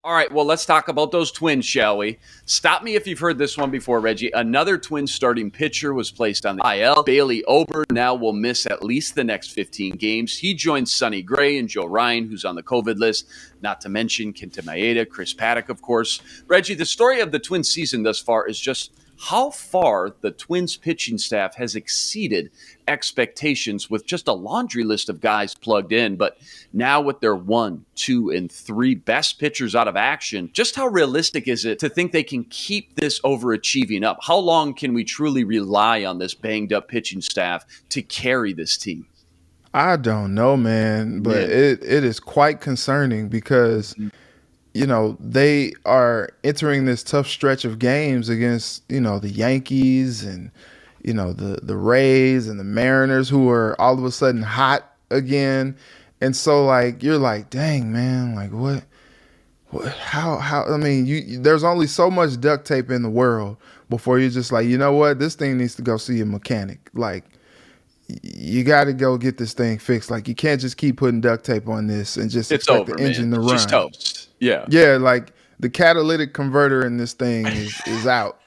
All right, well, let's talk about those Twins, shall we? Stop me if you've heard this one before, Reggie. Another Twins starting pitcher was placed on the IL. Bailey Ober now will miss at least the next 15 games. He joins Sonny Gray and Joe Ryan, who's on the COVID list, not to mention Kenta Maeda, Chris Paddock, of course. Reggie, the story of the Twins season thus far is just how far the Twins pitching staff has exceeded expectations with just a laundry list of guys plugged in. But now with their 1, 2, and 3 best pitchers out of action, just how realistic is it to think they can keep this overachieving up? How long can we truly rely on this banged up pitching staff to carry this team? I don't know, man, but Yeah. it is quite concerning because they are entering this tough stretch of games against, the Yankees and, the Rays and the Mariners, who are all of a sudden hot again. And so, like, you're like, dang, man, like, how, I mean, there's only so much duct tape in the world before you're just like, you know what, this thing needs to go see a mechanic. Like, you got to go get this thing fixed. Like, you can't just keep putting duct tape on this and just It's expect over, the man. engine to It's just run. toast. Yeah. Yeah, like the catalytic converter in this thing is out.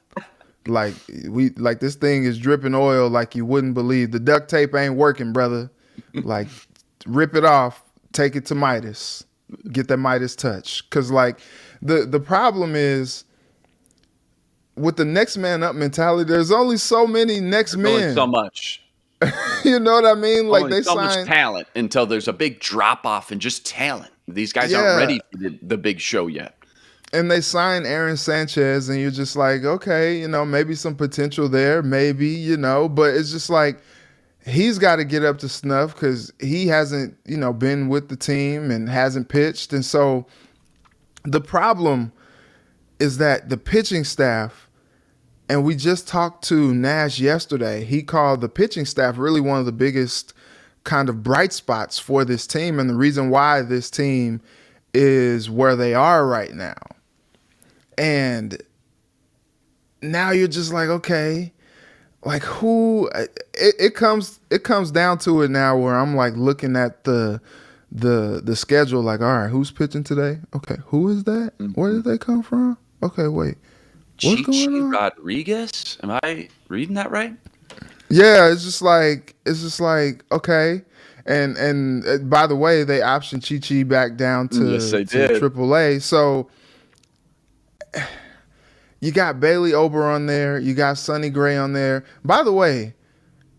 Like this thing is dripping oil like you wouldn't believe. The duct tape ain't working, brother. Like, rip it off, take it to Midas, get that Midas touch. Cause like the problem is with the next man up mentality, there's only so many next There's only so men. much. You know what I mean? Like, Only they so much signed, talent until there's a big drop off in just talent. These guys aren't yeah, ready for the big show yet. and they signed Aaron Sanchez, and you're just like, okay, maybe some potential there, maybe, but it's just like he's got to get up to snuff because he hasn't, been with the team and hasn't pitched. And so the problem is that the pitching staff, and we just talked to Nash yesterday, he called the pitching staff really one of the biggest kind of bright spots for this team and the reason why this team is where they are right now. And now you're just like, okay, like who it comes down to it now where I'm like looking at the schedule, like, all right, who's pitching today? Okay, who is that? Where Mm-hmm. did they come from? Okay, wait, what's Chichi going on? Rodriguez? Am I reading that right? Yeah, it's just like okay. And by the way, they optioned Chi back down Yes, to they to did. AAA. So you got Bailey Ober on there, you got Sonny Gray on there. By the way,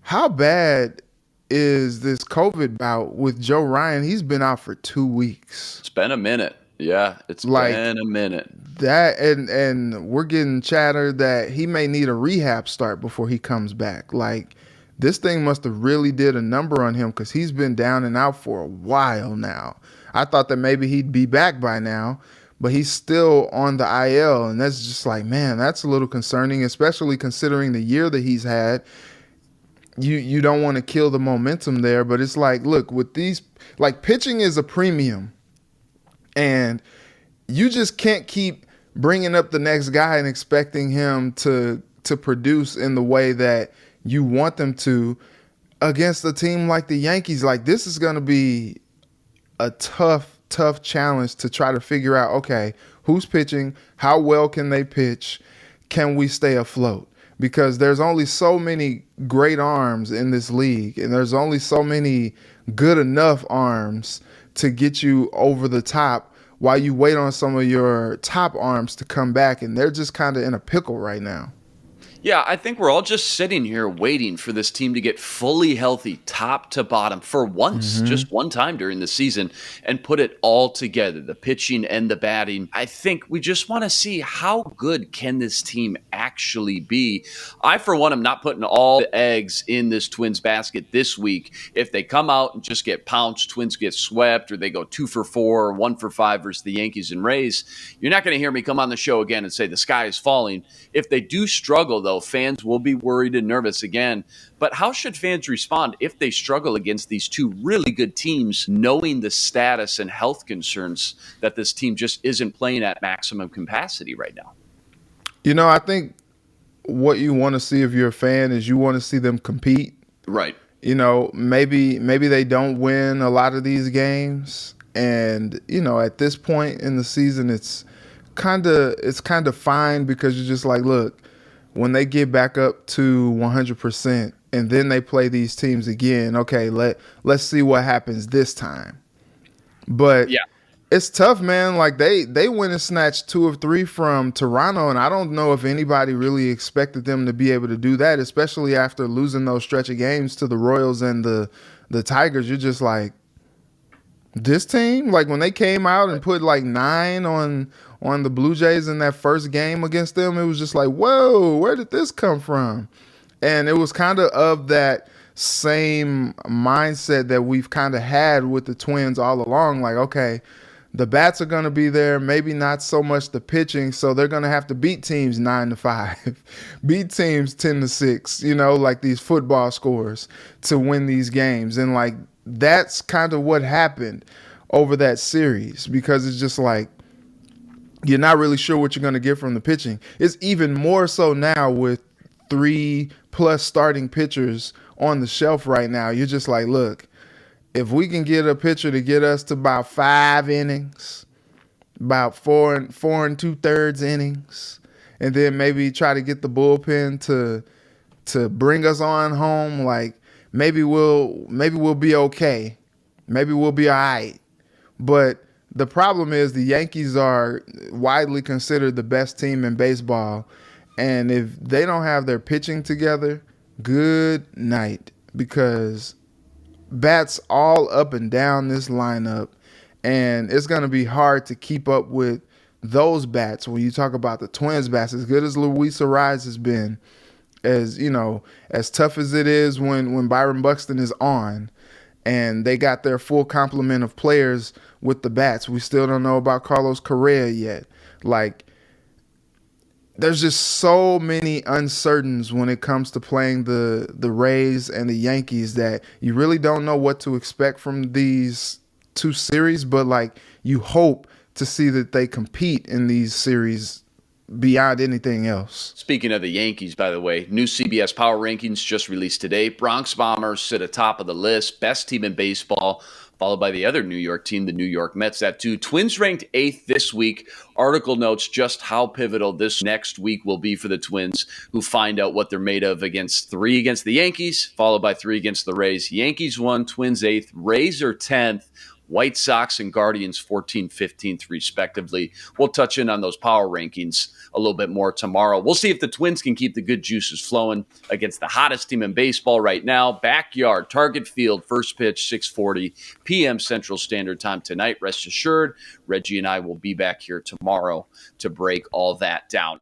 how bad is this COVID bout with Joe Ryan? He's been out for 2 weeks. It's been a minute. Yeah, it's Like been a minute. that, and we're getting chatter that he may need a rehab start before he comes back. Like, this thing must have really did a number on him because he's been down and out for a while now. I thought that maybe he'd be back by now, but he's still on the IL, and that's just like, man, that's a little concerning, especially considering the year that he's had. You don't want to kill the momentum there, but it's like, look, with these, like, pitching is a premium, and you just can't keep bringing up the next guy and expecting him to produce in the way that you want them to against a team like the Yankees. Like, this is going to be a tough challenge to try to figure out, okay, who's pitching, how well can they pitch, can we stay afloat? Because there's only so many great arms in this league, and there's only so many good enough arms to get you over the top while you wait on some of your top arms to come back, and they're just kind of in a pickle right now. Yeah, I think we're all just sitting here waiting for this team to get fully healthy, top to bottom, for once, Mm-hmm. just one time during the season, and put it all together, the pitching and the batting. I think we just want to see how good can this team actually be. I, for one, am not putting all the eggs in this Twins basket this week. If they come out and just get pounced, Twins get swept, or they go 2 for 4 or 1 for 5 versus the Yankees and Rays, you're not going to hear me come on the show again and say the sky is falling. If they do struggle, though, fans will be worried and nervous again. But how should fans respond if they struggle against these two really good teams, knowing the status and health concerns that this team just isn't playing at maximum capacity right now? I think what you want to see if you're a fan is you want to see them compete. Right. Maybe they don't win a lot of these games, And, at this point in the season, it's kind of fine because you're just like, look, when they get back up to 100% and then they play these teams again, okay, let's see what happens this time. But Yeah. it's tough, man. Like they went and snatched 2 of 3 from Toronto, and I don't know if anybody really expected them to be able to do that, especially after losing those stretch of games to the Royals and the Tigers. You're just like, this team, like when they came out and put like 9 on the Blue Jays in that first game against them, it was just like, whoa, where did this come from? And it was kind of that same mindset that we've kind of had with the Twins all along. Like, okay, the bats are going to be there, maybe not so much the pitching, so they're going to have to beat teams 9-5, beat teams 10-6, like these football scores to win these games. And like that's kind of what happened over that series, because it's just like you're not really sure what you're going to get from the pitching. It's even more so now with 3+ starting pitchers on the shelf right now. You're just like, look, if we can get a pitcher to get us to about 5 innings, about 4 and 2/3 innings, and then maybe try to get the bullpen to bring us on home, like maybe we'll be okay. Maybe we'll be all right. But the problem is the Yankees are widely considered the best team in baseball. And if they don't have their pitching together, good night. Because bats all up and down this lineup, and it's going to be hard to keep up with those bats. When you talk about the Twins bats, as good as Luis Ariz has been, as tough as it is when Byron Buxton is on, and they got their full complement of players with the bats. We still don't know about Carlos Correa yet. Like, there's just so many uncertainties when it comes to playing the Rays and the Yankees that you really don't know what to expect from these 2 series, but like you hope to see that they compete in these series beyond anything else. Speaking of the Yankees, by the way, new CBS Power Rankings just released today. Bronx Bombers sit atop of the list, best team in baseball, followed by the other New York team, the New York Mets at 2. Twins ranked 8th this week. Article notes just how pivotal this next week will be for the Twins, who find out what they're made of against 3 against the Yankees, followed by 3 against the Rays. Yankees 1, Twins 8th, Rays are 10th. White Sox and Guardians 14th, 15th, respectively. We'll touch in on those power rankings a little bit more tomorrow. We'll see if the Twins can keep the good juices flowing against the hottest team in baseball right now. Backyard, Target Field, first pitch, 6:40 p.m. Central Standard Time tonight. Rest assured, Reggie and I will be back here tomorrow to break all that down.